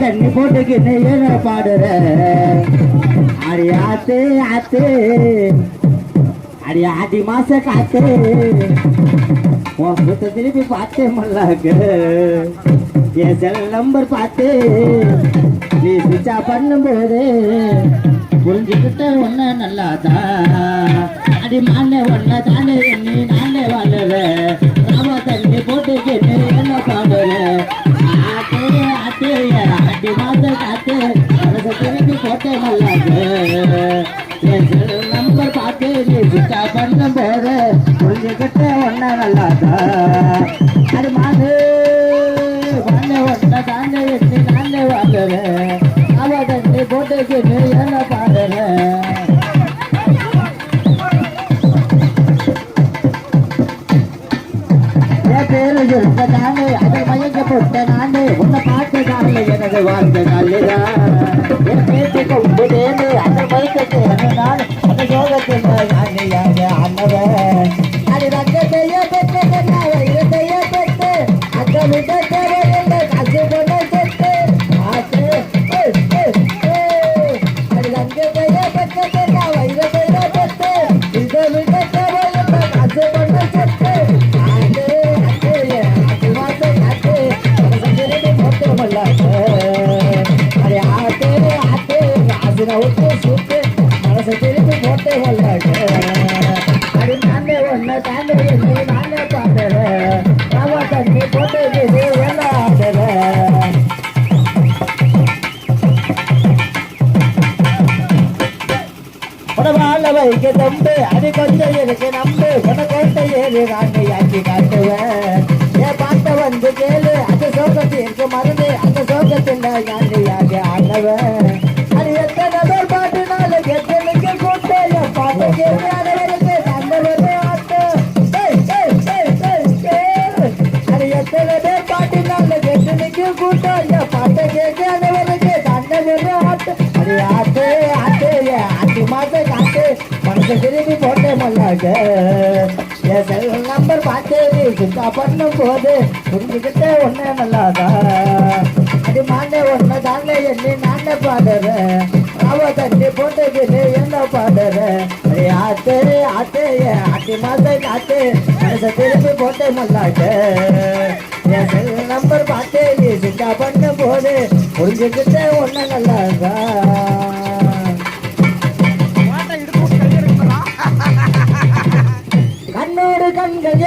தண்ணி போட்டுக்கின்னு ஏன பாடுற அடி ஆத்து ஆத்து அடி ஆடி மாச காத்து உன் சுத்த திருப்பி பார்த்தே மல்லாக்கு என் செல் நம்பர் பார்த்து நீ சுவிட்சா பண்ணும்போது புரிஞ்சுக்கிட்ட ஒன்ன நல்லாதான் அடி மானே ஒன்ன தானே எண்ணி நானே வாழுவேன் ராம தண்ணி போட்டுக்கின்னு என்ன பாடுவேன் ஆட்டே ஆட்டே அடி மாச காத்து திருப்பி போட்டே மல்லாக்கு என் செல் நம்பர் பார்த்து நீ சுவிட்சா பண்ணும்போது புரிஞ்சுக்கிட்ட ஒன்ன நல்லாதான் அடி மானே ஒன்ன தானே எண்ணி நானே வாழுவேன் ராம தண்ணி போட்டுக்கின்னு என்ன பாடுவேன் பேரு இருந்த நானே அதை மயக்கப்பட்ட நானே உன்னை பார்த்த காலையில் எனது வாழ்ந்த காலைதான் என் பேச்சு கொம்புதேனு அதை மயக்கத்தேனு நான் அந்த யோகத்தில் நானே யாக ஆனவன் அது ரத்தத்தைய பெற்று இருந்தைய பெற்று அங்க விட்ட தேவையில்லை காசு பண்ண செத்து ஆசு அது ரங்கத்தைய பெற்று வைரத்தைய பெற்று இதை விட்ட தேவையில்லை காசு பண்ண செத்து மனசை திருப்பி போட்டே வல்லாக்கு அடி நானே ஒன்ன தானே எண்ணி நானே பாடுறேன் ராவா தண்ணி போட்டு வேலை ஆடுறேன் உடவாள வைக்க தம்பு அது கொஞ்சம் எனக்கு நம்பு உன கோட்டை ஏறி நானே ஆக்கி காட்டுவேன் என் பாட்டை வந்து கேளு அந்த சோகத்திற்கு மறந்து அந்த சோகத்தில் நானே ஆகி ஆனவன் அது எத்தனை பேர் பாட்டுனால எத்தனைக்கு கூட்டு என் பாட்டை கேள்வி அனைவருக்கு தந்தவரே ஆட்டு அது எத்தனை பேர் பாட்டுனால எத்தனைக்கு கூட்டு என் பாட்டை கேட்க அனைவருக்கு தந்தவரே ஆட்டு அது ஆட்டு ஆட்டு ஆட்டு மாச காட்டு மனசை திரும்பி போட்டே மல்லாக்க என் செல் நம்பர் பார்த்து நீ சுத்தா பண்ணும் போது புரிஞ்சுக்கிட்டே ஒன்னே நல்லாதா அது மாண்டே ஒன்ன தானே எண்ணி நானே பாடுறேன் ராவ தண்ணி போட்டுக்கிட்டு என்ன பாடுறேன் அடி ஆட்டு ஆட்டு ஆட்டி மாச காட்டு மனசை திரும்பி போட்டே மல்லாக்க என் செல் நம்பர் பார்த்து நீ சுத்தா பண்ணும் போது புரிஞ்சுக்கிட்டே ஒன்ன நல்லாதா கண்ணோடு கண்கள்